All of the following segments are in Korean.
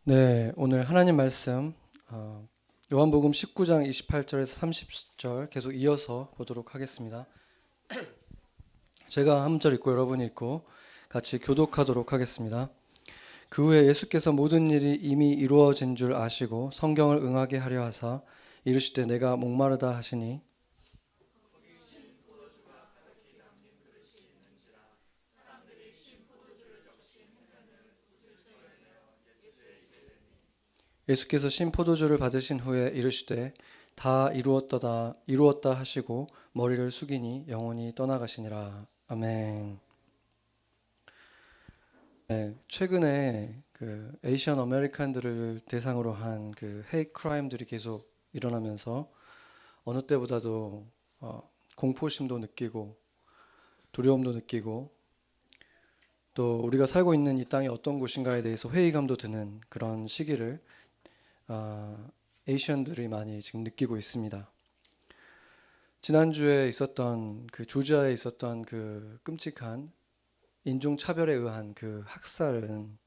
네, 오늘 하나님 말씀 요한복음 19장 28절에서 30절 계속 이어서 보도록 하겠습니다. 제가 한 절 읽고 여러분이 읽고 같이 교독하도록 하겠습니다. 그 후에 예수께서 모든 일이 이미 이루어진 줄 아시고 성경을 응하게 하려 하사 이르시되 내가 목마르다 하시니 예수께서 신 포도주를 받으신 후에 이르시되 다 이루었다 하시고 머리를 숙이니 영혼이 떠나가시니라. 아멘. 네, 최근에 그 에이시안 아메리칸들을 대상으로 한 그 헤이트 크라임들이 계속 일어나면서 어느 때보다도 공포심도 느끼고 두려움도 느끼고 또 우리가 살고 있는 이 땅이 어떤 곳인가에 대해서 회의감도 드는 그런 시기를 에이시안들이 많이 지금 느끼고 있습니다. 지난주에 있었던 그 조지아에 있었던 그 끔찍한 인종차별에 의한 그 학살은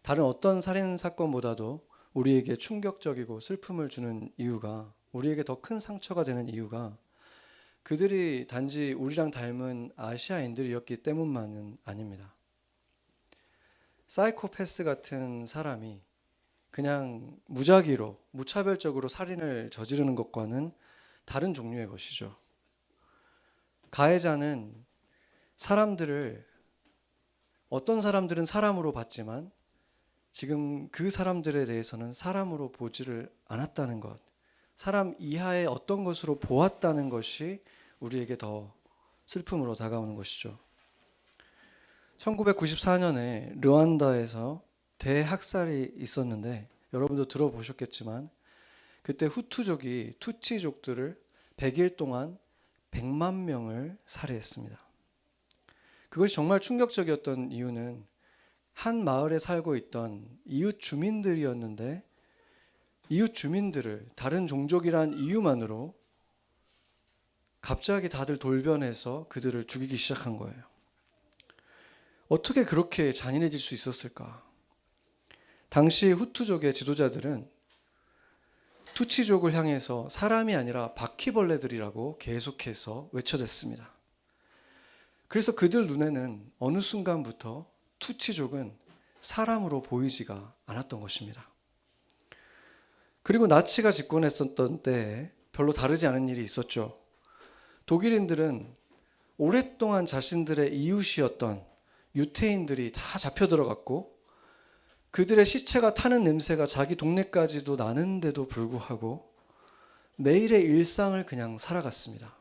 다른 어떤 살인 사건보다도 우리에게 충격적이고 슬픔을 주는 이유가, 우리에게 더 큰 상처가 되는 이유가 그들이 단지 우리랑 닮은 아시아인들이었기 때문만은 아닙니다. 사이코패스 같은 사람이 그냥 무작위로 무차별적으로 살인을 저지르는 것과는 다른 종류의 것이죠. 가해자는 어떤 사람들은 사람으로 봤지만 지금 그 사람들에 대해서는 사람으로 보지를 않았다는 것, 사람 이하의 어떤 것으로 보았다는 것이 우리에게 더 슬픔으로 다가오는 것이죠. 1994년에 르완다에서 대학살이 있었는데 여러분도 들어보셨겠지만 그때 후투족이 투치족들을 100일 동안 100만 명을 살해했습니다. 그것이 정말 충격적이었던 이유는 한 마을에 살고 있던 이웃 주민들이었는데 이웃 주민들을 다른 종족이란 이유만으로 갑자기 다들 돌변해서 그들을 죽이기 시작한 거예요. 어떻게 그렇게 잔인해질 수 있었을까? 당시 후투족의 지도자들은 투치족을 향해서 사람이 아니라 바퀴벌레들이라고 계속해서 외쳐댔습니다. 그래서 그들 눈에는 어느 순간부터 투치족은 사람으로 보이지가 않았던 것입니다. 그리고 나치가 집권했었던 때에 별로 다르지 않은 일이 있었죠. 독일인들은 오랫동안 자신들의 이웃이었던 유태인들이 다 잡혀 들어갔고 그들의 시체가 타는 냄새가 자기 동네까지도 나는데도 불구하고 매일의 일상을 그냥 살아갔습니다.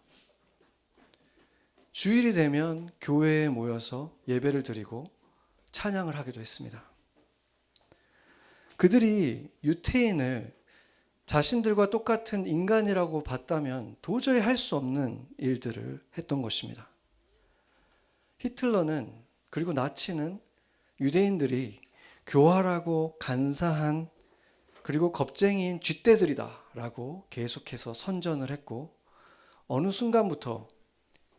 주일이 되면 교회에 모여서 예배를 드리고 찬양을 하기도 했습니다. 그들이 유태인을 자신들과 똑같은 인간이라고 봤다면 도저히 할 수 없는 일들을 했던 것입니다. 히틀러는 그리고 나치는 유대인들이 교활하고 간사한 그리고 겁쟁이인 쥐떼들이다 라고 계속해서 선전을 했고 어느 순간부터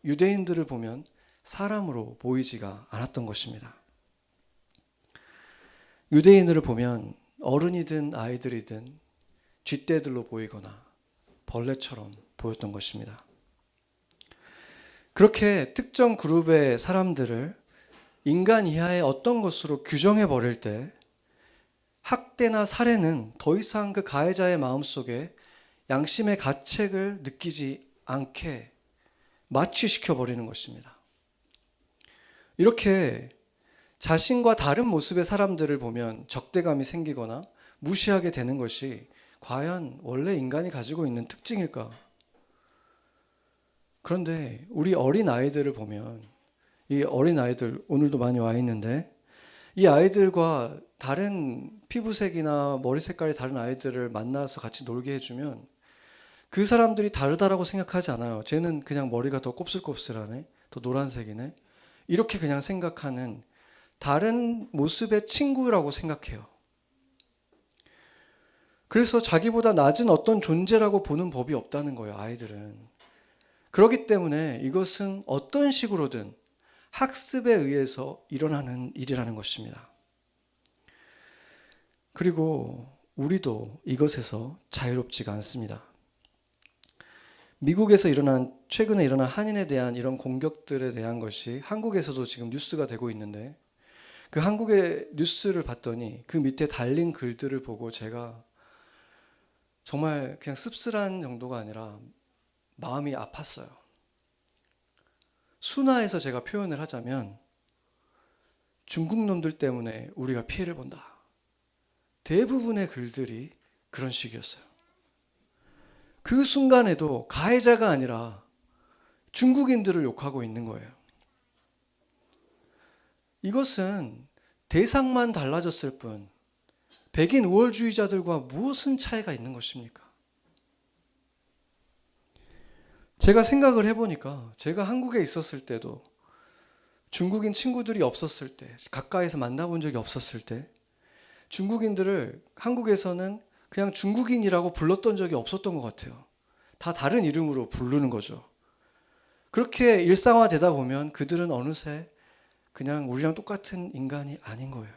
유대인들을 보면 사람으로 보이지가 않았던 것입니다. 유대인들을 보면 어른이든 아이들이든 쥐떼들로 보이거나 벌레처럼 보였던 것입니다. 그렇게 특정 그룹의 사람들을 인간 이하의 어떤 것으로 규정해 버릴 때 학대나 살해는 더 이상 그 가해자의 마음속에 양심의 가책을 느끼지 않게 마취시켜 버리는 것입니다. 이렇게 자신과 다른 모습의 사람들을 보면 적대감이 생기거나 무시하게 되는 것이 과연 원래 인간이 가지고 있는 특징일까? 그런데 우리 어린 아이들을 보면 이 어린 아이들 오늘도 많이 와 있는데 이 아이들과 다른 피부색이나 머리 색깔이 다른 아이들을 만나서 같이 놀게 해주면 그 사람들이 다르다라고 생각하지 않아요. 쟤는 그냥 머리가 더 곱슬곱슬하네, 더 노란색이네, 이렇게 그냥 생각하는 다른 모습의 친구라고 생각해요. 그래서 자기보다 낮은 어떤 존재라고 보는 법이 없다는 거예요, 아이들은. 그렇기 때문에 이것은 어떤 식으로든 학습에 의해서 일어나는 일이라는 것입니다. 그리고 우리도 이것에서 자유롭지가 않습니다. 미국에서 최근에 일어난 한인에 대한 이런 공격들에 대한 것이 한국에서도 지금 뉴스가 되고 있는데, 그 한국의 뉴스를 봤더니 그 밑에 달린 글들을 보고 제가 정말 그냥 씁쓸한 정도가 아니라 마음이 아팠어요. 순화해서 제가 표현을 하자면 중국 놈들 때문에 우리가 피해를 본다. 대부분의 글들이 그런 식이었어요. 그 순간에도 가해자가 아니라 중국인들을 욕하고 있는 거예요. 이것은 대상만 달라졌을 뿐 백인 우월주의자들과 무엇은 차이가 있는 것입니까? 제가 생각을 해보니까 제가 한국에 있었을 때도 중국인 친구들이 없었을 때, 가까이서 만나본 적이 없었을 때 중국인들을 한국에서는 그냥 중국인이라고 불렀던 적이 없었던 것 같아요. 다 다른 이름으로 부르는 거죠. 그렇게 일상화되다 보면 그들은 어느새 그냥 우리랑 똑같은 인간이 아닌 거예요.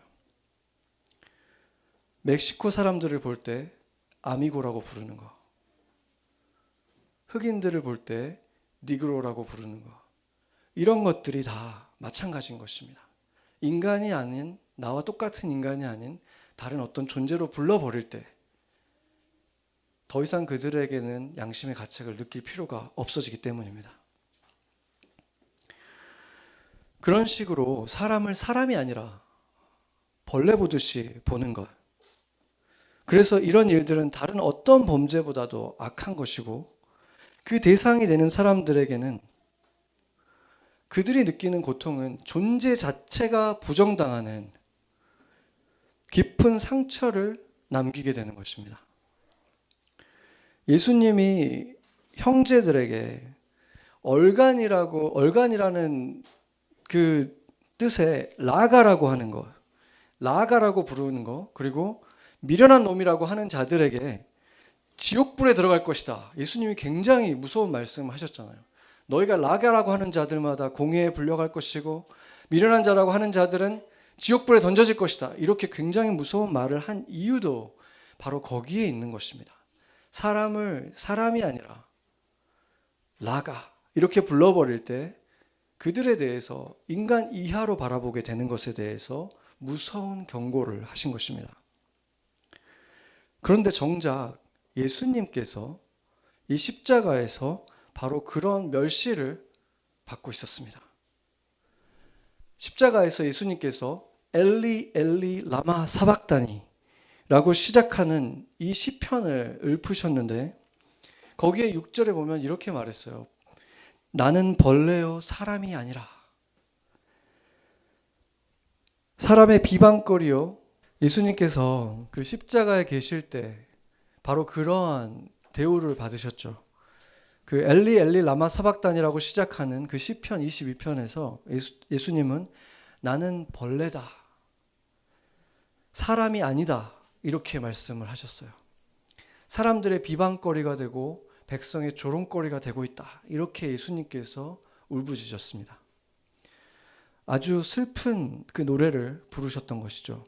멕시코 사람들을 볼 때 아미고라고 부르는 거, 흑인들을 볼 때 니그로라고 부르는 거, 이런 것들이 다 마찬가지인 것입니다. 인간이 아닌, 나와 똑같은 인간이 아닌 다른 어떤 존재로 불러버릴 때 더 이상 그들에게는 양심의 가책을 느낄 필요가 없어지기 때문입니다. 그런 식으로 사람을 사람이 아니라 벌레 보듯이 보는 것. 그래서 이런 일들은 다른 어떤 범죄보다도 악한 것이고, 그 대상이 되는 사람들에게는 그들이 느끼는 고통은 존재 자체가 부정당하는 깊은 상처를 남기게 되는 것입니다. 예수님이 형제들에게 얼간이라는 그 뜻의 라가라고 하는 것, 라가라고 부르는 것, 그리고 미련한 놈이라고 하는 자들에게 지옥불에 들어갈 것이다. 예수님이 굉장히 무서운 말씀하셨잖아요. 너희가 라가라고 하는 자들마다 공회에 불려갈 것이고 미련한 자라고 하는 자들은 지옥불에 던져질 것이다. 이렇게 굉장히 무서운 말을 한 이유도 바로 거기에 있는 것입니다. 사람을 사람이 아니라 라가 이렇게 불러버릴 때 그들에 대해서 인간 이하로 바라보게 되는 것에 대해서 무서운 경고를 하신 것입니다. 그런데 정작 예수님께서 이 십자가에서 바로 그런 멸시를 받고 있었습니다. 십자가에서 예수님께서 엘리 엘리 라마 사박다니 라고 시작하는 이 시편을 읊으셨는데, 거기에 6절에 보면 이렇게 말했어요. 나는 벌레요 사람이 아니라. 사람의 비방거리요. 예수님께서 그 십자가에 계실 때 바로 그러한 대우를 받으셨죠. 그 엘리 엘리 라마 사박단이라고 시작하는 그 시편 22편에서 예수님은 나는 벌레다, 사람이 아니다, 이렇게 말씀을 하셨어요. 사람들의 비방거리가 되고 백성의 조롱거리가 되고 있다, 이렇게 예수님께서 울부짖었습니다. 아주 슬픈 그 노래를 부르셨던 것이죠.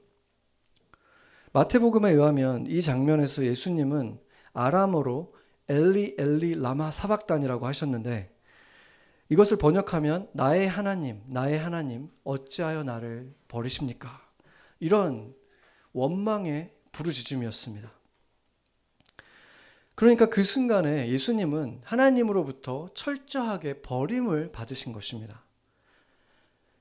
마태복음에 의하면 이 장면에서 예수님은 아람어로 엘리 엘리 라마 사박단이라고 하셨는데, 이것을 번역하면 나의 하나님 어찌하여 나를 버리십니까? 이런 원망의 부르짖음이었습니다. 그러니까 그 순간에 예수님은 하나님으로부터 철저하게 버림을 받으신 것입니다.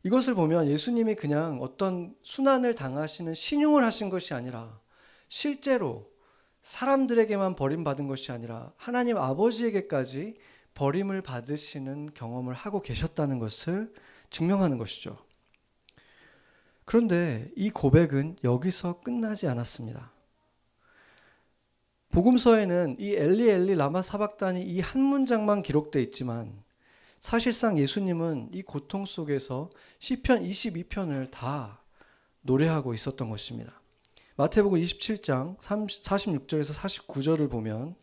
이것을 보면 예수님이 그냥 어떤 순환을 당하시는 신용을 하신 것이 아니라 실제로 사람들에게만 버림받은 것이 아니라 하나님 아버지에게까지 버림을 받으시는 경험을 하고 계셨다는 것을 증명하는 것이죠. 그런데 이 고백은 여기서 끝나지 않았습니다. 복음서에는 이 엘리 엘리 라마 사박단이 이 한 문장만 기록되어 있지만 사실상 예수님은 이 고통 속에서 시편 22편을 다 노래하고 있었던 것입니다. 마태복음 27장 46절에서 49절을 보면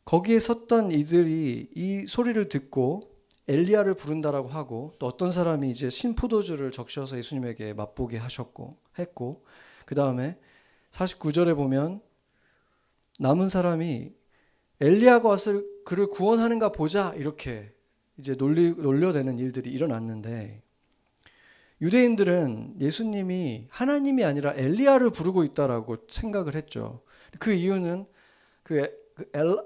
거기에 섰던 이들이 이 소리를 듣고 엘리야를 부른다라고 하고, 또 어떤 사람이 이제 신포도주를 적셔서 예수님에게 맛보게 했고, 그 다음에 49절에 보면 남은 사람이 엘리야가 와서 그를 구원하는가 보자 이렇게 이제 놀려대는 일들이 일어났는데, 유대인들은 예수님이 하나님이 아니라 엘리야를 부르고 있다라고 생각을 했죠. 그 이유는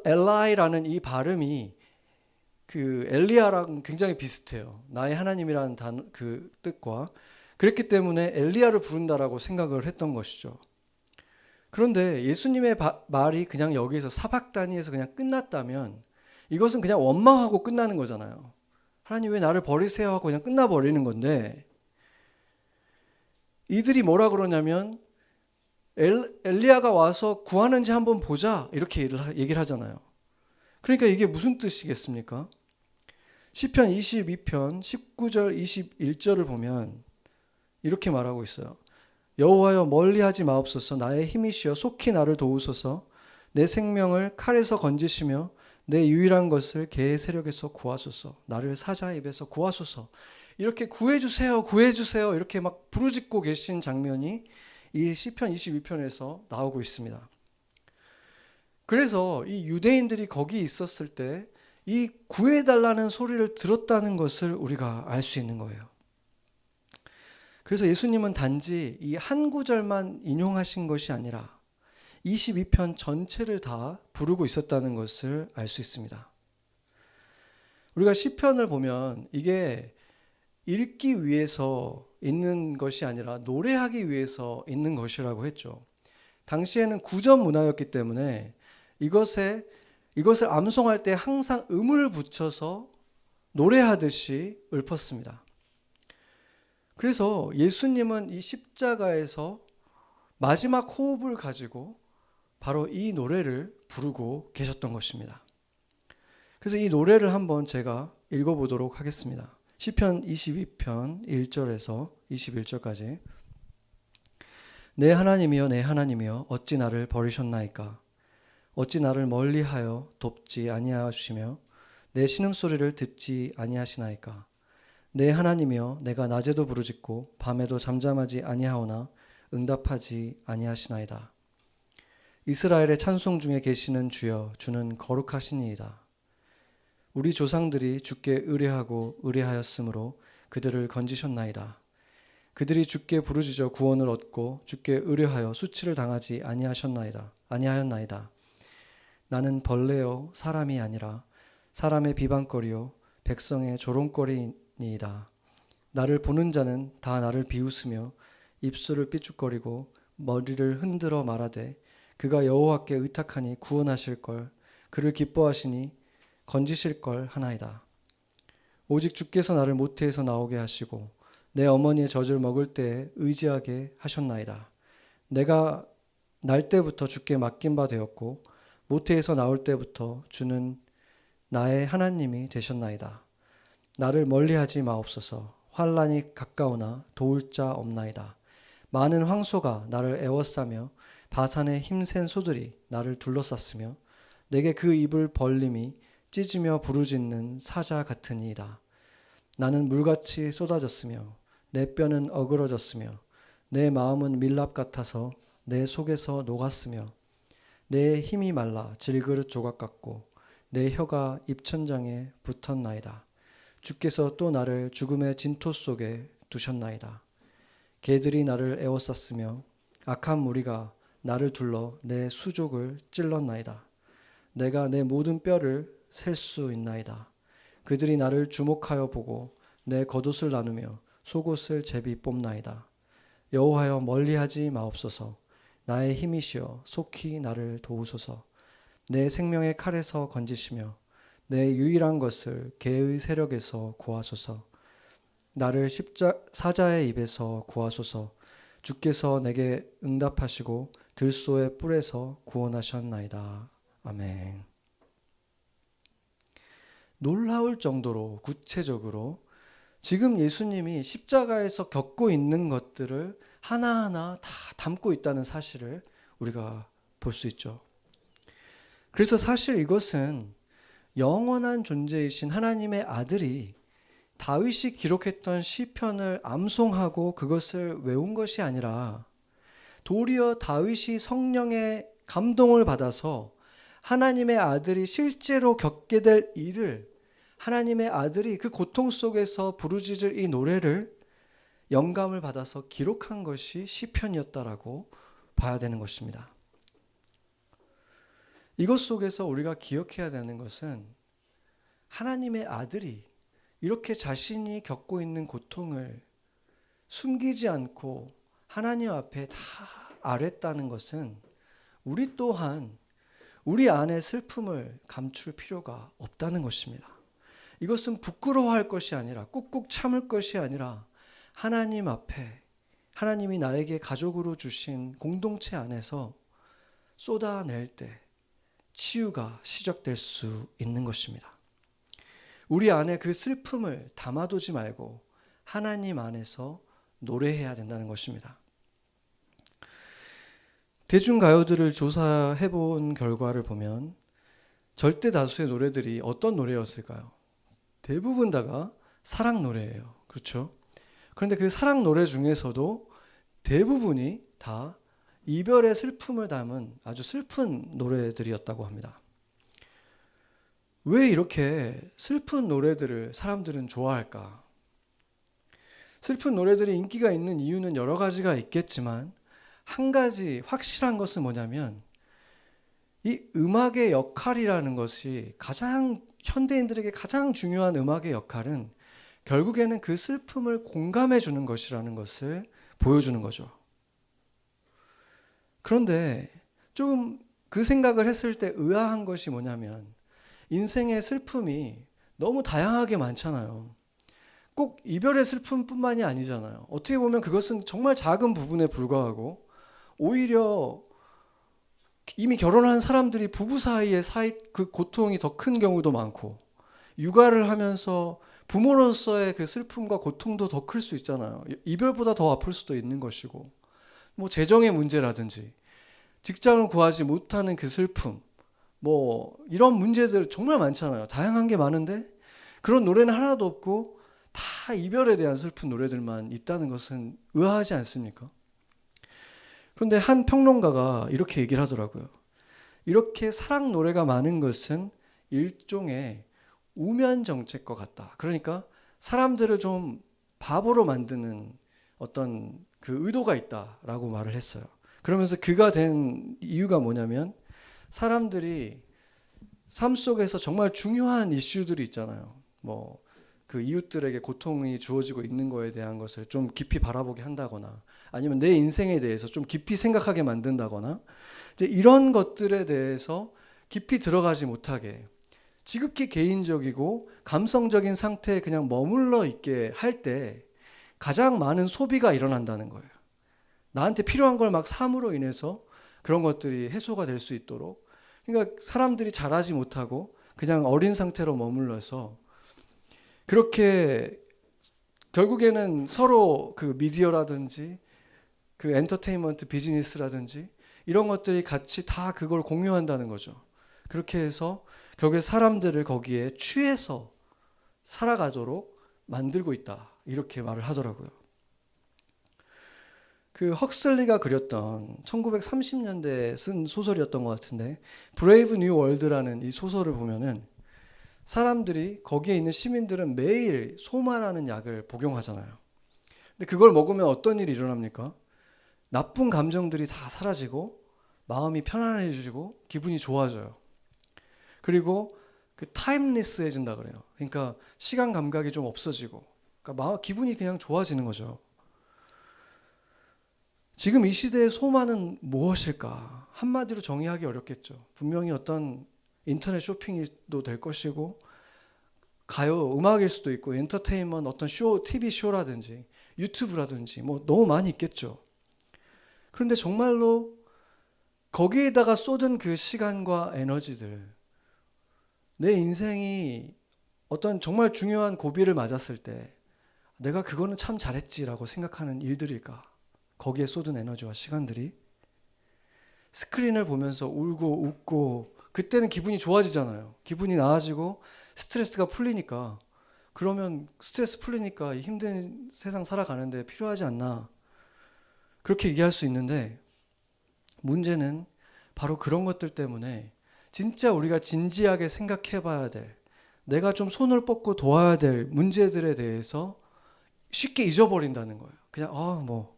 엘라이라는 이 발음이 그 엘리야랑 굉장히 비슷해요. 나의 하나님이라는 그 뜻과. 그랬기 때문에 엘리야를 부른다라고 생각을 했던 것이죠. 그런데 예수님의 말이 그냥 여기에서 사박단위에서 그냥 끝났다면 이것은 그냥 원망하고 끝나는 거잖아요. 하나님 왜 나를 버리세요 하고 그냥 끝나버리는 건데, 이들이 뭐라 그러냐면 엘리야가 와서 구하는지 한번 보자 이렇게 얘기를 하잖아요. 그러니까 이게 무슨 뜻이겠습니까? 시편 22편 19절 21절을 보면 이렇게 말하고 있어요. 여호와여 멀리하지 마옵소서. 나의 힘이시여 속히 나를 도우소서. 내 생명을 칼에서 건지시며 내 유일한 것을 개의 세력에서 구하소서. 나를 사자의 입에서 구하소서. 이렇게 구해주세요 구해주세요 이렇게 막 부르짖고 계신 장면이 이 시편 22편에서 나오고 있습니다. 그래서 이 유대인들이 거기 있었을 때 이 구해달라는 소리를 들었다는 것을 우리가 알 수 있는 거예요. 그래서 예수님은 단지 이 한 구절만 인용하신 것이 아니라 22편 전체를 다 부르고 있었다는 것을 알 수 있습니다. 우리가 시편을 보면 이게 읽기 위해서 있는 것이 아니라 노래하기 위해서 있는 것이라고 했죠. 당시에는 구전 문화였기 때문에 이것을 암송할 때 항상 음을 붙여서 노래하듯이 읊었습니다. 그래서 예수님은 이 십자가에서 마지막 호흡을 가지고 바로 이 노래를 부르고 계셨던 것입니다. 그래서 이 노래를 한번 제가 읽어보도록 하겠습니다. 시편 22편 1절에서 21절까지. 내 하나님이여 내 하나님이여 어찌 나를 버리셨나이까. 어찌 나를 멀리하여 돕지 아니하시며 내 신음소리를 듣지 아니하시나이까. 내 하나님이여 내가 낮에도 부르짖고 밤에도 잠잠하지 아니하오나 응답하지 아니하시나이다. 이스라엘의 찬송 중에 계시는 주여 주는 거룩하시니이다. 우리 조상들이 주께 의뢰하고 의뢰하였으므로 그들을 건지셨나이다. 그들이 주께 부르짖어 구원을 얻고 주께 의뢰하여 수치를 당하지 아니하였나이다. 나는 벌레요 사람이 아니라 사람의 비방거리요 백성의 조롱거리니이다. 나를 보는 자는 다 나를 비웃으며 입술을 삐죽거리고 머리를 흔들어 말하되 그가 여호와께 의탁하니 구원하실 걸, 그를 기뻐하시니 건지실 걸 하나이다. 오직 주께서 나를 모태에서 나오게 하시고 내 어머니의 젖을 먹을 때에 의지하게 하셨나이다. 내가 날 때부터 주께 맡긴 바 되었고 모태에서 나올 때부터 주는 나의 하나님이 되셨나이다. 나를 멀리하지 마옵소서. 환난이 가까우나 도울 자 없나이다. 많은 황소가 나를 애워싸며 바산의 힘센 소들이 나를 둘러쌌으며 내게 그 입을 벌림이 찢으며 부르짖는 사자 같으니이다. 나는 물같이 쏟아졌으며 내 뼈는 어그러졌으며 내 마음은 밀랍 같아서 내 속에서 녹았으며 내 힘이 말라 질그릇 조각 같고 내 혀가 입천장에 붙었나이다. 주께서 또 나를 죽음의 진토 속에 두셨나이다. 개들이 나를 에워쌌으며 악한 무리가 나를 둘러 내 수족을 찔렀나이다. 내가 내 모든 뼈를 셀 수 있나이다. 그들이 나를 주목하여 보고 내 겉옷을 나누며 속옷을 제비 뽑나이다. 여호와여 멀리하지 마옵소서. 나의 힘이시여 속히 나를 도우소서. 내 생명의 칼에서 건지시며 내 유일한 것을 개의 세력에서 구하소서. 나를 사자의 입에서 구하소서. 주께서 내게 응답하시고 들소의 뿔에서 구원하셨나이다. 아멘. 놀라울 정도로 구체적으로 지금 예수님이 십자가에서 겪고 있는 것들을 하나하나 다 담고 있다는 사실을 우리가 볼 수 있죠. 그래서 사실 이것은 영원한 존재이신 하나님의 아들이 다윗이 기록했던 시편을 암송하고 그것을 외운 것이 아니라 도리어 다윗이 성령의 감동을 받아서 하나님의 아들이 실제로 겪게 될 일을, 하나님의 아들이 그 고통 속에서 부르짖을 이 노래를 영감을 받아서 기록한 것이 시편이었다라고 봐야 되는 것입니다. 이것 속에서 우리가 기억해야 되는 것은 하나님의 아들이 이렇게 자신이 겪고 있는 고통을 숨기지 않고 하나님 앞에 다 아뢰었다는 것은 우리 또한 우리 안의 슬픔을 감출 필요가 없다는 것입니다. 이것은 부끄러워할 것이 아니라, 꾹꾹 참을 것이 아니라 하나님 앞에, 하나님이 나에게 가족으로 주신 공동체 안에서 쏟아낼 때 치유가 시작될 수 있는 것입니다. 우리 안에 그 슬픔을 담아두지 말고 하나님 안에서 노래해야 된다는 것입니다. 대중가요들을 조사해 본 결과를 보면 절대 다수의 노래들이 어떤 노래였을까요? 대부분 다가 사랑 노래예요. 그렇죠? 그런데 그 사랑 노래 중에서도 대부분이 다 이별의 슬픔을 담은 아주 슬픈 노래들이었다고 합니다. 왜 이렇게 슬픈 노래들을 사람들은 좋아할까? 슬픈 노래들이 인기가 있는 이유는 여러 가지가 있겠지만 한 가지 확실한 것은 뭐냐면 이 음악의 역할이라는 것이 가장 현대인들에게 가장 중요한 음악의 역할은 결국에는 그 슬픔을 공감해 주는 것이라는 것을 보여주는 거죠. 그런데 조금 그 생각을 했을 때 의아한 것이 뭐냐면 인생의 슬픔이 너무 다양하게 많잖아요. 꼭 이별의 슬픔뿐만이 아니잖아요. 어떻게 보면 그것은 정말 작은 부분에 불과하고 오히려 이미 결혼한 사람들이 부부 사이의 그 고통이 더 큰 경우도 많고 육아를 하면서 부모로서의 그 슬픔과 고통도 더 클 수 있잖아요. 이별보다 더 아플 수도 있는 것이고 뭐 재정의 문제라든지 직장을 구하지 못하는 그 슬픔 뭐 이런 문제들 정말 많잖아요. 다양한 게 많은데 그런 노래는 하나도 없고 다 이별에 대한 슬픈 노래들만 있다는 것은 의아하지 않습니까? 그런데 한 평론가가 이렇게 얘기를 하더라고요. 이렇게 사랑 노래가 많은 것은 일종의 우면 정책과 같다. 그러니까 사람들을 좀 바보로 만드는 어떤 그 의도가 있다라고 말을 했어요. 그러면서 그가 된 이유가 뭐냐면 사람들이 삶 속에서 정말 중요한 이슈들이 있잖아요. 뭐 그 이웃들에게 고통이 주어지고 있는 거에 대한 것을 좀 깊이 바라보게 한다거나 아니면 내 인생에 대해서 좀 깊이 생각하게 만든다거나 이제 이런 것들에 대해서 깊이 들어가지 못하게 지극히 개인적이고 감성적인 상태에 그냥 머물러 있게 할 때 가장 많은 소비가 일어난다는 거예요. 나한테 필요한 걸 막 삼으로 인해서 그런 것들이 해소가 될 수 있도록 그러니까 사람들이 잘하지 못하고 그냥 어린 상태로 머물러서 그렇게 결국에는 서로 그 미디어라든지 그 엔터테인먼트 비즈니스라든지 이런 것들이 같이 다 그걸 공유한다는 거죠. 그렇게 해서 결국에 사람들을 거기에 취해서 살아가도록 만들고 있다. 이렇게 말을 하더라고요. 그 헉슬리가 그렸던 1930년대에 쓴 소설이었던 것 같은데 브레이브 뉴 월드라는 이 소설을 보면은 사람들이 거기에 있는 시민들은 매일 소마라는 약을 복용하잖아요. 근데 그걸 먹으면 어떤 일이 일어납니까? 나쁜 감정들이 다 사라지고 마음이 편안해지고 기분이 좋아져요. 그리고 그 타임리스해진다 그래요. 그러니까 시간 감각이 좀 없어지고 그러니까 기분이 그냥 좋아지는 거죠. 지금 이 시대의 소마는 무엇일까? 한마디로 정의하기 어렵겠죠. 분명히 어떤 인터넷 쇼핑도 될 것이고 가요, 음악일 수도 있고 엔터테인먼트 어떤 쇼, TV 쇼라든지 유튜브라든지 뭐 너무 많이 있겠죠. 그런데 정말로 거기에다가 쏟은 그 시간과 에너지들 내 인생이 어떤 정말 중요한 고비를 맞았을 때 내가 그거는 참 잘했지라고 생각하는 일들일까? 거기에 쏟은 에너지와 시간들이 스크린을 보면서 울고 웃고 그때는 기분이 좋아지잖아요. 기분이 나아지고 스트레스가 풀리니까 그러면 스트레스 풀리니까 힘든 세상 살아가는데 필요하지 않나 그렇게 얘기할 수 있는데 문제는 바로 그런 것들 때문에 진짜 우리가 진지하게 생각해 봐야 될, 내가 좀 손을 뻗고 도와야 될 문제들에 대해서 쉽게 잊어버린다는 거예요. 그냥 뭐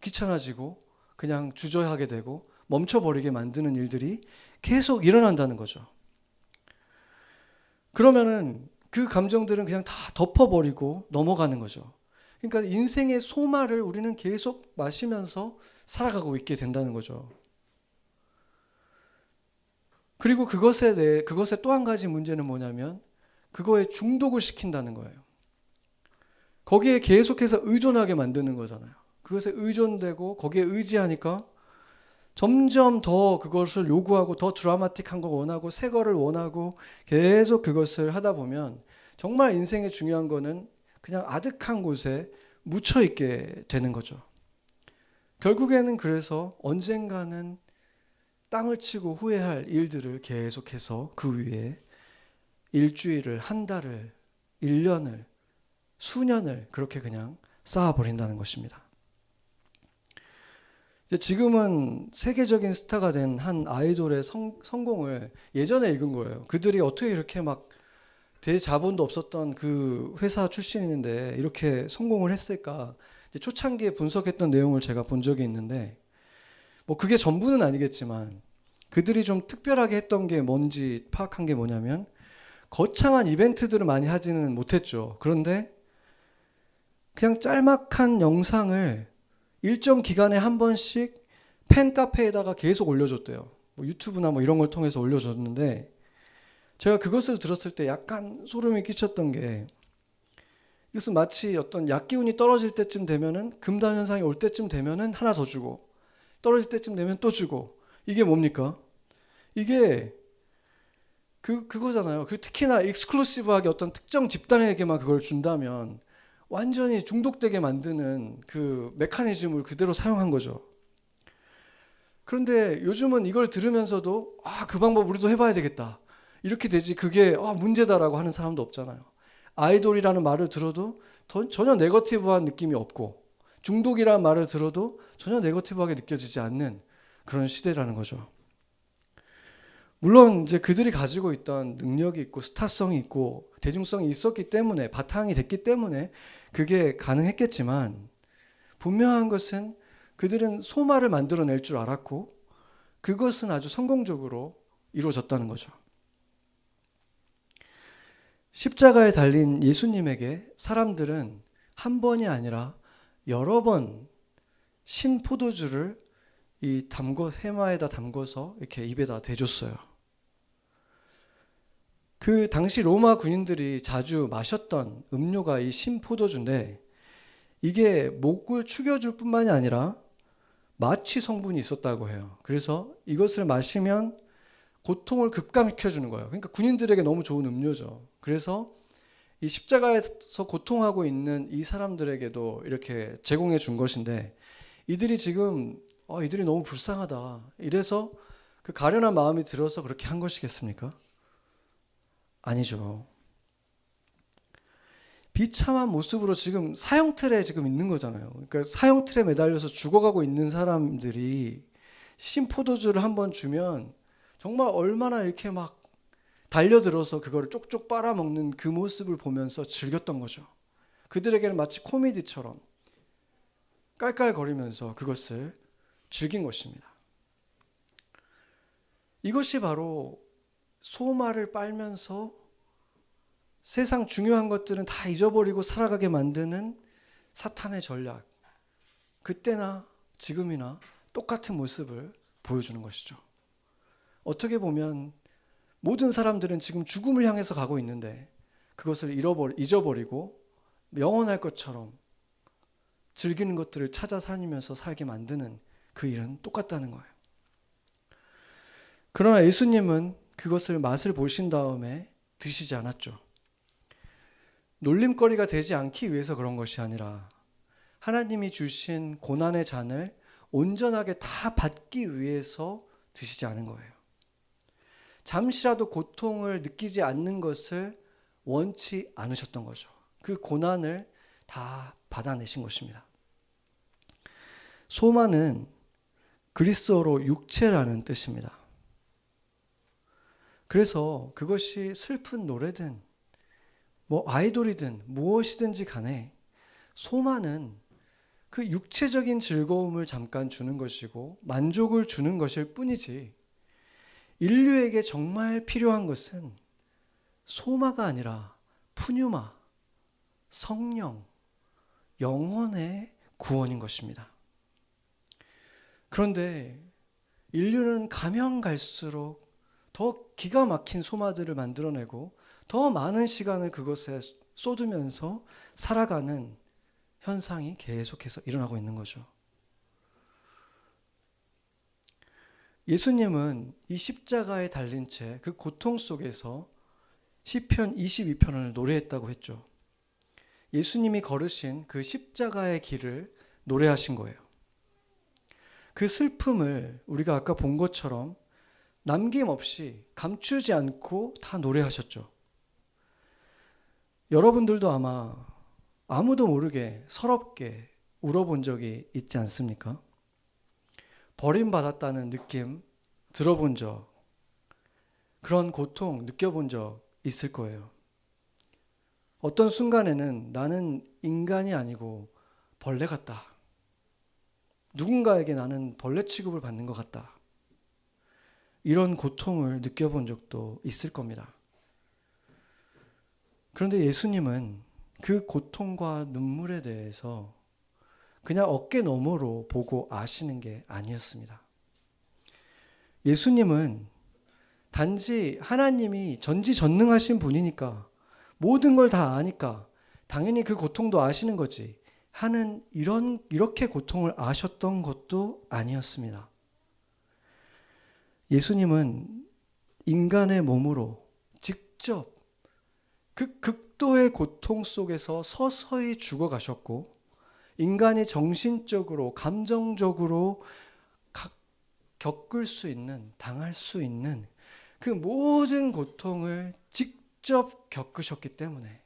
귀찮아지고 그냥 주저하게 되고 멈춰버리게 만드는 일들이 계속 일어난다는 거죠. 그러면은 그 감정들은 그냥 다 덮어버리고 넘어가는 거죠. 그러니까 인생의 소마를 우리는 계속 마시면서 살아가고 있게 된다는 거죠. 그리고 그것에 또 한 가지 문제는 뭐냐면 그거에 중독을 시킨다는 거예요. 거기에 계속해서 의존하게 만드는 거잖아요. 그것에 의존되고 거기에 의지하니까 점점 더 그것을 요구하고 더 드라마틱한 거 원하고 새 거를 원하고 계속 그것을 하다 보면 정말 인생의 중요한 거는 그냥 아득한 곳에 묻혀 있게 되는 거죠. 결국에는 그래서 언젠가는 땅을 치고 후회할 일들을 계속해서 그 위에 일주일을, 한 달을, 1년을, 수년을 그렇게 그냥 쌓아버린다는 것입니다. 지금은 세계적인 스타가 된 한 아이돌의 성공을 예전에 읽은 거예요. 그들이 어떻게 이렇게 막 대자본도 없었던 그 회사 출신인데 이렇게 성공을 했을까? 초창기에 분석했던 내용을 제가 본 적이 있는데 뭐 그게 전부는 아니겠지만 그들이 좀 특별하게 했던 게 뭔지 파악한 게 뭐냐면 거창한 이벤트들을 많이 하지는 못했죠. 그런데 그냥 짤막한 영상을 일정 기간에 한 번씩 팬카페에다가 계속 올려줬대요. 뭐 유튜브나 뭐 이런 걸 통해서 올려줬는데 제가 그것을 들었을 때 약간 소름이 끼쳤던 게 이것은 마치 어떤 약기운이 떨어질 때쯤 되면은 금단 현상이 올 때쯤 되면은 하나 더 주고 떨어질 때쯤 되면 또 주고 이게 뭡니까? 이게 그거잖아요. 특히나 익스클루시브하게 어떤 특정 집단에게만 그걸 준다면 완전히 중독되게 만드는 그 메커니즘을 그대로 사용한 거죠. 그런데 요즘은 이걸 들으면서도 그 방법 우리도 해봐야 되겠다. 이렇게 되지 그게 문제다라고 하는 사람도 없잖아요. 아이돌이라는 말을 들어도 전혀 네거티브한 느낌이 없고 중독이라는 말을 들어도 전혀 네거티브하게 느껴지지 않는 그런 시대라는 거죠. 물론 이제 그들이 가지고 있던 능력이 있고 스타성이 있고 대중성이 있었기 때문에 바탕이 됐기 때문에 그게 가능했겠지만 분명한 것은 그들은 소마를 만들어낼 줄 알았고 그것은 아주 성공적으로 이루어졌다는 거죠. 십자가에 달린 예수님에게 사람들은 한 번이 아니라 여러 번 신 포도주를 해마에다 담궈서 이렇게 입에다 대줬어요. 그 당시 로마 군인들이 자주 마셨던 음료가 이 신 포도주인데 이게 목을 축여줄 뿐만이 아니라 마취 성분이 있었다고 해요. 그래서 이것을 마시면 고통을 급감시켜주는 거예요. 그러니까 군인들에게 너무 좋은 음료죠. 그래서 이 십자가에서 고통하고 있는 이 사람들에게도 이렇게 제공해 준 것인데 이들이 지금 이들이 너무 불쌍하다. 이래서 그 가련한 마음이 들어서 그렇게 한 것이겠습니까? 아니죠. 비참한 모습으로 지금 사형틀에 지금 있는 거잖아요. 그러니까 사형틀에 매달려서 죽어가고 있는 사람들이 신포도주를 한번 주면 정말 얼마나 이렇게 막 달려들어서 그거를 쪽쪽 빨아먹는 그 모습을 보면서 즐겼던 거죠. 그들에게는 마치 코미디처럼 깔깔거리면서 그것을 즐긴 것입니다. 이것이 바로 소마를 빨면서 세상 중요한 것들은 다 잊어버리고 살아가게 만드는 사탄의 전략. 그때나 지금이나 똑같은 모습을 보여주는 것이죠. 어떻게 보면 모든 사람들은 지금 죽음을 향해서 가고 있는데 그것을 잊어버리고 영원할 것처럼 즐기는 것들을 찾아 다니면서 살게 만드는 그 일은 똑같다는 거예요. 그러나 예수님은 그것을 맛을 보신 다음에 드시지 않았죠. 놀림거리가 되지 않기 위해서 그런 것이 아니라 하나님이 주신 고난의 잔을 온전하게 다 받기 위해서 드시지 않은 거예요. 잠시라도 고통을 느끼지 않는 것을 원치 않으셨던 거죠. 그 고난을 다 받아내신 것입니다. 소마는 그리스어로 육체라는 뜻입니다. 그래서 그것이 슬픈 노래든 아이돌이든 무엇이든지 간에 소만은 그 육체적인 즐거움을 잠깐 주는 것이고 만족을 주는 것일 뿐이지, 인류에게 정말 필요한 것은 소마가 아니라 푸뉴마, 성령, 영혼의 구원인 것입니다. 그런데 인류는 가면 갈수록 더 기가 막힌 소마들을 만들어내고 더 많은 시간을 그것에 쏟으면서 살아가는 현상이 계속해서 일어나고 있는 거죠. 예수님은 이 십자가에 달린 채 그 고통 속에서 시편 22편을 노래했다고 했죠. 예수님이 걸으신 그 십자가의 길을 노래하신 거예요. 그 슬픔을 우리가 아까 본 것처럼 남김없이 감추지 않고 다 노래하셨죠. 여러분들도 아마 아무도 모르게 서럽게 울어본 적이 있지 않습니까? 버림받았다는 느낌 들어본 적, 그런 고통 느껴본 적 있을 거예요. 어떤 순간에는 나는 인간이 아니고 벌레 같다. 누군가에게 나는 벌레 취급을 받는 것 같다. 이런 고통을 느껴본 적도 있을 겁니다. 그런데 예수님은 그 고통과 눈물에 대해서 그냥 어깨 너머로 보고 아시는 게 아니었습니다. 예수님은 단지 하나님이 전지전능하신 분이니까, 모든 걸 다 아니까 당연히 그 고통도 아시는 거지 하는 이렇게 고통을 아셨던 것도 아니었습니다. 예수님은 인간의 몸으로 직접 그 극도의 고통 속에서 서서히 죽어가셨고, 인간이 정신적으로 감정적으로 겪을 수 있는, 당할 수 있는 그 모든 고통을 직접 겪으셨기 때문에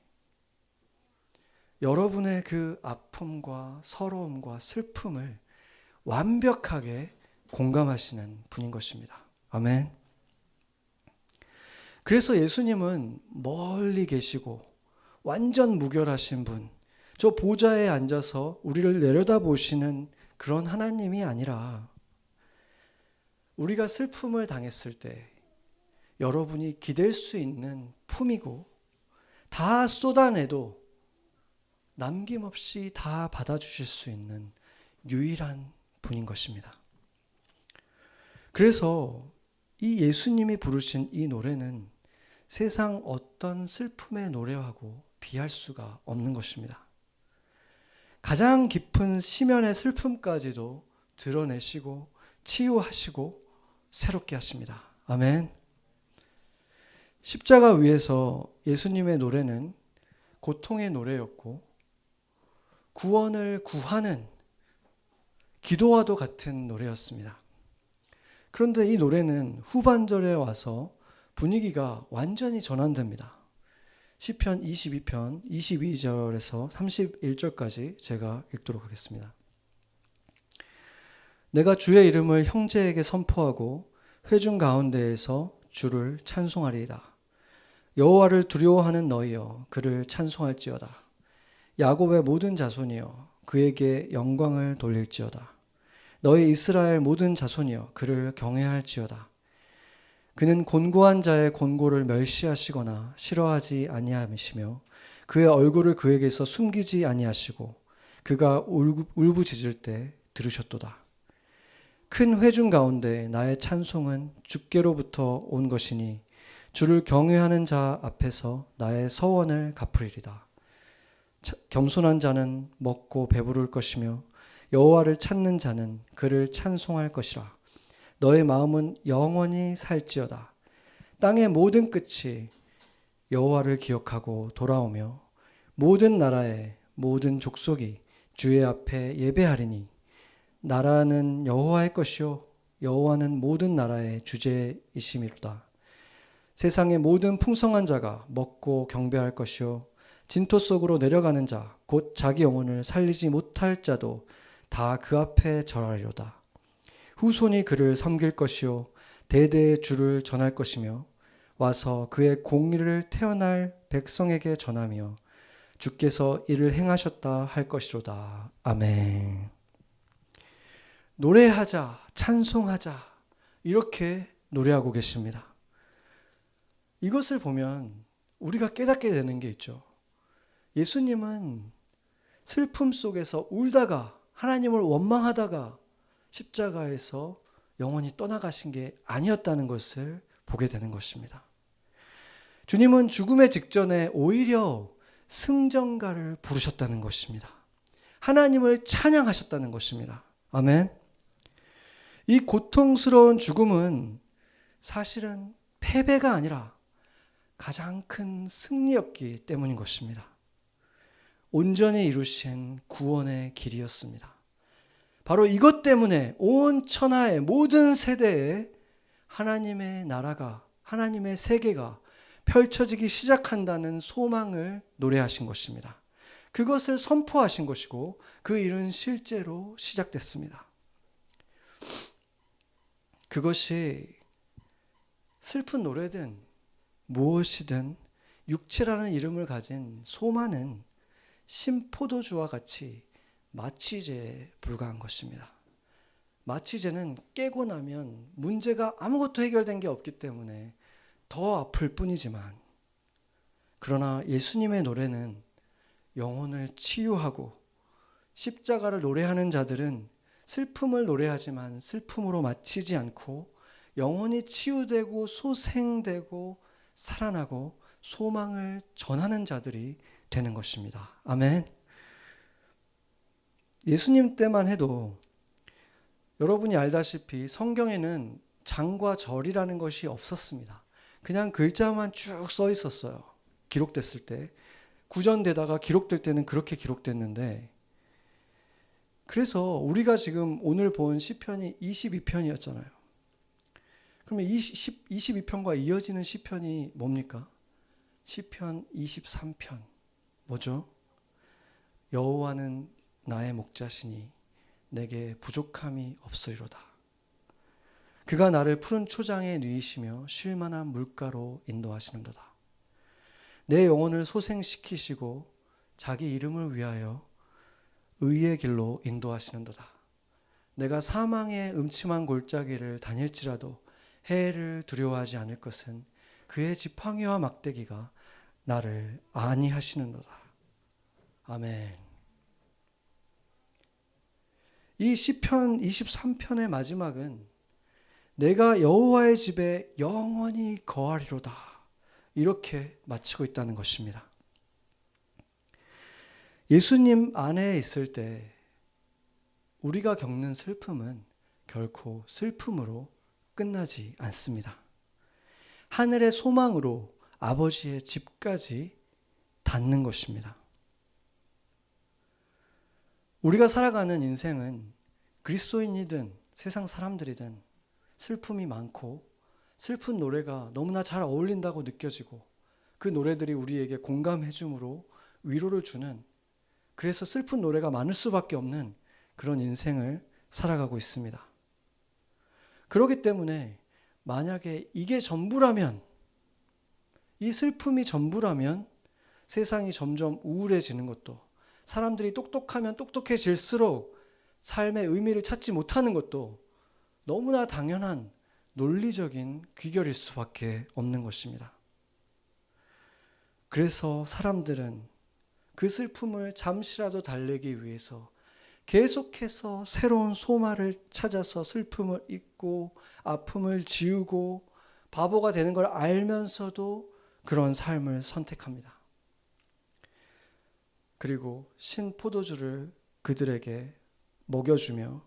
여러분의 그 아픔과 서러움과 슬픔을 완벽하게 공감하시는 분인 것입니다. 아멘. 그래서 예수님은 멀리 계시고 완전 무결하신 분, 저 보좌에 앉아서 우리를 내려다보시는 그런 하나님이 아니라, 우리가 슬픔을 당했을 때 여러분이 기댈 수 있는 품이고 다 쏟아내도 남김없이 다 받아주실 수 있는 유일한 분인 것입니다. 그래서 이 예수님이 부르신 이 노래는 세상 어떤 슬픔의 노래하고 비할 수가 없는 것입니다. 가장 깊은 시면의 슬픔까지도 드러내시고 치유하시고 새롭게 하십니다. 아멘. 십자가 위에서 예수님의 노래는 고통의 노래였고 구원을 구하는 기도와도 같은 노래였습니다. 그런데 이 노래는 후반절에 와서 분위기가 완전히 전환됩니다. 시편 22편 22절에서 31절까지 제가 읽도록 하겠습니다. 내가 주의 이름을 형제에게 선포하고 회중 가운데에서 주를 찬송하리이다. 여호와를 두려워하는 너희여 그를 찬송할지어다. 야곱의 모든 자손이여 그에게 영광을 돌릴지어다. 너희 이스라엘 모든 자손이여 그를 경외할지어다. 그는 곤고한 자의 곤고를 멸시하시거나 싫어하지 아니하시며 그의 얼굴을 그에게서 숨기지 아니하시고 그가 울부짖을 때 들으셨도다. 큰 회중 가운데 나의 찬송은 주께로부터 온 것이니 주를 경외하는 자 앞에서 나의 서원을 갚으리이다. 겸손한 자는 먹고 배부를 것이며 여호와를 찾는 자는 그를 찬송할 것이라. 너의 마음은 영원히 살지어다. 땅의 모든 끝이 여호와를 기억하고 돌아오며 모든 나라의 모든 족속이 주의 앞에 예배하리니 나라는 여호와의 것이요 여호와는 모든 나라의 주제이심이로다. 세상의 모든 풍성한 자가 먹고 경배할 것이요 진토 속으로 내려가는 자 곧 자기 영혼을 살리지 못할 자도 다 그 앞에 절하리로다. 후손이 그를 섬길 것이요 대대의 주를 전할 것이며 와서 그의 공의를 태어날 백성에게 전하며 주께서 이를 행하셨다 할 것이로다. 아멘. 노래하자, 찬송하자, 이렇게 노래하고 계십니다. 이것을 보면 우리가 깨닫게 되는 게 있죠. 예수님은 슬픔 속에서 울다가 하나님을 원망하다가 십자가에서 영원히 떠나가신 게 아니었다는 것을 보게 되는 것입니다. 주님은 죽음의 직전에 오히려 승전가를 부르셨다는 것입니다. 하나님을 찬양하셨다는 것입니다. 아멘. 이 고통스러운 죽음은 사실은 패배가 아니라 가장 큰 승리였기 때문인 것입니다. 온전히 이루신 구원의 길이었습니다. 바로 이것 때문에 온 천하의 모든 세대에 하나님의 나라가, 하나님의 세계가 펼쳐지기 시작한다는 소망을 노래하신 것입니다. 그것을 선포하신 것이고 그 일은 실제로 시작됐습니다. 그것이 슬픈 노래든 무엇이든 육체라는 이름을 가진 소만은 신포도주와 같이 마취제에 불과한 것입니다. 마취제는 깨고 나면 문제가 아무것도 해결된 게 없기 때문에 더 아플 뿐이지만, 그러나 예수님의 노래는 영혼을 치유하고 십자가를 노래하는 자들은 슬픔을 노래하지만 슬픔으로 마치지 않고 영혼이 치유되고 소생되고 살아나고 소망을 전하는 자들이 되는 것입니다. 아멘. 예수님 때만 해도 여러분이 알다시피 성경에는 장과 절이라는 것이 없었습니다. 그냥 글자만 쭉 써 있었어요. 기록됐을 때. 구전되다가 기록될 때는 그렇게 기록됐는데, 그래서 우리가 지금 오늘 본 시편이 22편이었잖아요. 그러면 22편과 이어지는 시편이 뭡니까? 시편 23편. 뭐죠? 여호와는 나의 목자시니 내게 부족함이 없으리로다. 그가 나를 푸른 초장에 누이시며 쉴 만한 물가로 인도하시는도다. 내 영혼을 소생시키시고 자기 이름을 위하여 의의 길로 인도하시는도다. 내가 사망의 음침한 골짜기를 다닐지라도 해를 두려워하지 않을 것은 그의 지팡이와 막대기가 나를 안위하시는도다. 아멘. 이 시편 23편의 마지막은 내가 여호와의 집에 영원히 거하리로다, 이렇게 마치고 있다는 것입니다. 예수님 안에 있을 때 우리가 겪는 슬픔은 결코 슬픔으로 끝나지 않습니다. 하늘의 소망으로 아버지의 집까지 닿는 것입니다. 우리가 살아가는 인생은 그리스도인이든 세상 사람들이든 슬픔이 많고 슬픈 노래가 너무나 잘 어울린다고 느껴지고 그 노래들이 우리에게 공감해 줌으로 위로를 주는, 그래서 슬픈 노래가 많을 수밖에 없는 그런 인생을 살아가고 있습니다. 그렇기 때문에 만약에 이게 전부라면, 이 슬픔이 전부라면 세상이 점점 우울해지는 것도, 사람들이 똑똑하면 똑똑해질수록 삶의 의미를 찾지 못하는 것도 너무나 당연한 논리적인 귀결일 수밖에 없는 것입니다. 그래서 사람들은 그 슬픔을 잠시라도 달래기 위해서 계속해서 새로운 소망을 찾아서 슬픔을 잊고 아픔을 지우고 바보가 되는 걸 알면서도 그런 삶을 선택합니다. 그리고 신 포도주를 그들에게 먹여주며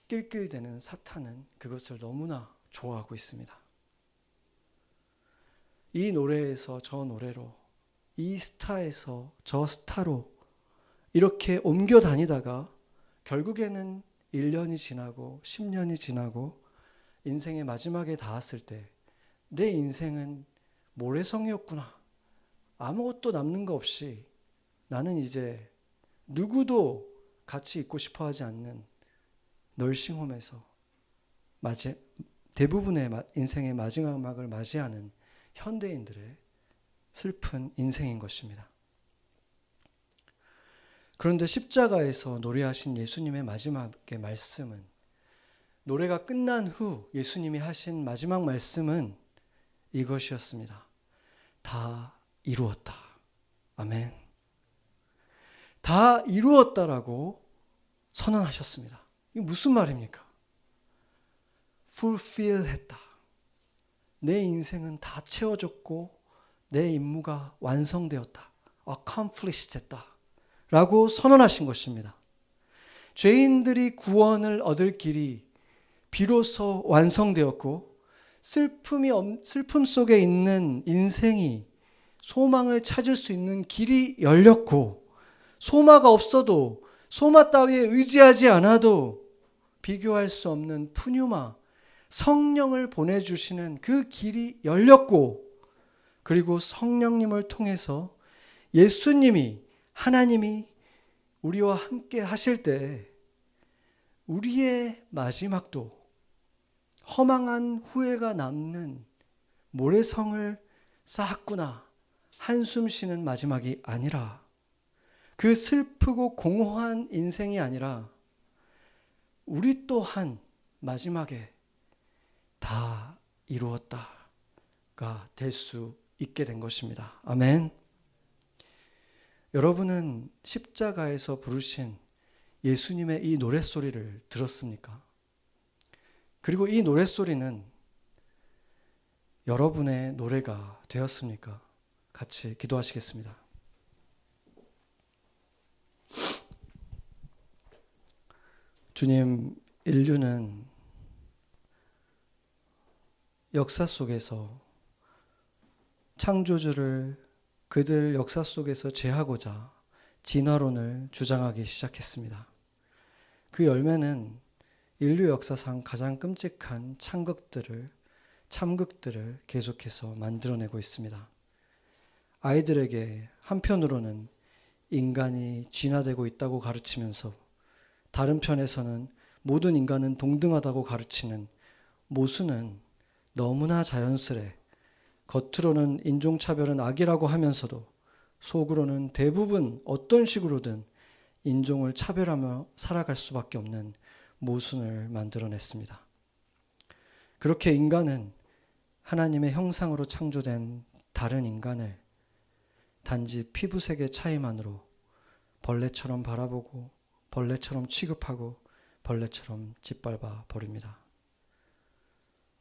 낄낄대는 사탄은 그것을 너무나 좋아하고 있습니다. 이 노래에서 저 노래로, 이 스타에서 저 스타로 이렇게 옮겨 다니다가 결국에는 1년이 지나고 10년이 지나고 인생의 마지막에 닿았을 때 내 인생은 모래성이었구나. 아무것도 남는 거 없이 나는 이제 누구도 같이 있고 싶어 하지 않는 널싱홈에서 대부분의 인생의 마지막을 맞이하는 현대인들의 슬픈 인생인 것입니다. 그런데 십자가에서 노래하신 예수님의 마지막의 말씀은, 노래가 끝난 후 예수님이 하신 마지막 말씀은 이것이었습니다. 다 이루었다. 아멘. 다 이루었다라고 선언하셨습니다. 이게 무슨 말입니까? fulfill 했다. 내 인생은 다 채워졌고 내 임무가 완성되었다. accomplish 됐다. 라고 선언하신 것입니다. 죄인들이 구원을 얻을 길이 비로소 완성되었고, 슬픔 속에 있는 인생이 소망을 찾을 수 있는 길이 열렸고, 소마가 없어도, 소마 따위에 의지하지 않아도 비교할 수 없는 푸뉴마, 성령을 보내주시는 그 길이 열렸고, 그리고 성령님을 통해서 예수님이, 하나님이 우리와 함께 하실 때 우리의 마지막도 허망한 후회가 남는 모래성을 쌓았구나, 한숨 쉬는 마지막이 아니라, 그 슬프고 공허한 인생이 아니라 우리 또한 마지막에 다 이루었다가 될 수 있게 된 것입니다. 아멘. 여러분은 십자가에서 부르신 예수님의 이 노랫소리를 들었습니까? 그리고 이 노랫소리는 여러분의 노래가 되었습니까? 같이 기도하시겠습니다. 주님, 인류는 역사 속에서 창조주를 그들 역사 속에서 제하고자 진화론을 주장하기 시작했습니다. 그 열매는 인류 역사상 가장 끔찍한 참극들을 계속해서 만들어내고 있습니다. 아이들에게 한편으로는 인간이 진화되고 있다고 가르치면서, 다른 편에서는 모든 인간은 동등하다고 가르치는 모순은 너무나 자연스레 겉으로는 인종차별은 악이라고 하면서도 속으로는 대부분 어떤 식으로든 인종을 차별하며 살아갈 수밖에 없는 모순을 만들어냈습니다. 그렇게 인간은 하나님의 형상으로 창조된 다른 인간을 단지 피부색의 차이만으로 벌레처럼 바라보고 벌레처럼 취급하고 벌레처럼 짓밟아 버립니다.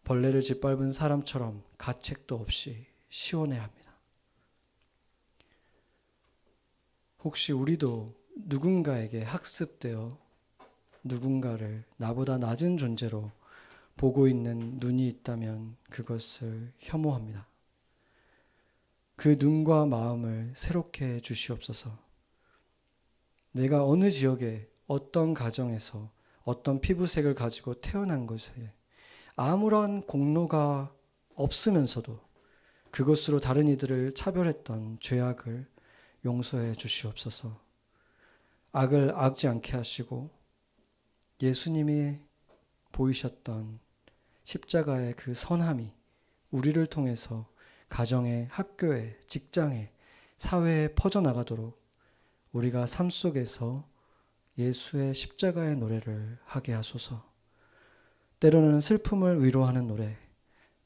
벌레를 짓밟은 사람처럼 가책도 없이 시원해합니다. 혹시 우리도 누군가에게 학습되어 누군가를 나보다 낮은 존재로 보고 있는 눈이 있다면 그것을 혐오합니다. 그 눈과 마음을 새롭게 해 주시옵소서. 내가 어느 지역에 어떤 가정에서 어떤 피부색을 가지고 태어난 것에 아무런 공로가 없으면서도 그것으로 다른 이들을 차별했던 죄악을 용서해 주시옵소서. 악을 악지 않게 하시고 예수님이 보이셨던 십자가의 그 선함이 우리를 통해서 가정에, 학교에, 직장에, 사회에 퍼져나가도록 우리가 삶 속에서 예수의 십자가의 노래를 하게 하소서. 때로는 슬픔을 위로하는 노래,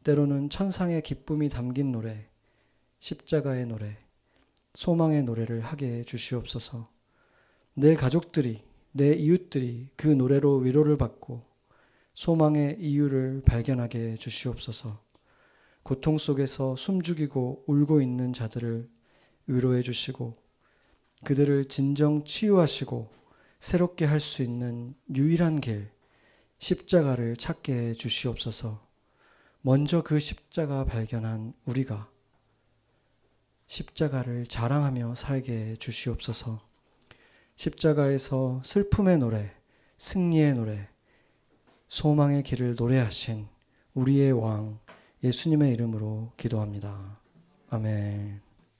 때로는 천상의 기쁨이 담긴 노래, 십자가의 노래, 소망의 노래를 하게 해 주시옵소서. 내 가족들이, 내 이웃들이 그 노래로 위로를 받고 소망의 이유를 발견하게 해 주시옵소서. 고통 속에서 숨죽이고 울고 있는 자들을 위로해 주시고 그들을 진정 치유하시고 새롭게 할 수 있는 유일한 길, 십자가를 찾게 해 주시옵소서. 먼저 그 십자가 발견한 우리가 십자가를 자랑하며 살게 해 주시옵소서. 십자가에서 슬픔의 노래, 승리의 노래, 소망의 길을 노래하신 우리의 왕 예수님의 이름으로 기도합니다. 아멘.